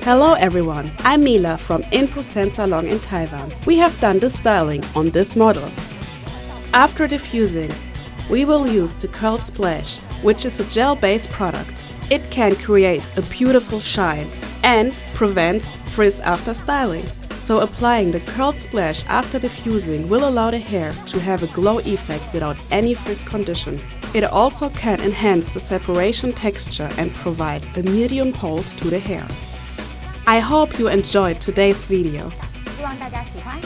Hello everyone, I'm Mila from Salon in Taiwan. We have done the styling on this model. After diffusing, we will use the Curl Splash, which is a gel-based product. It can create a beautiful shine and prevents frizz after styling. So applying the Curl Splash after diffusing will allow the hair to have a glow effect without any frizz condition. It also can enhance the separation texture and provide a medium hold to the hair. I hope you enjoyed today's video. 希望大家喜欢。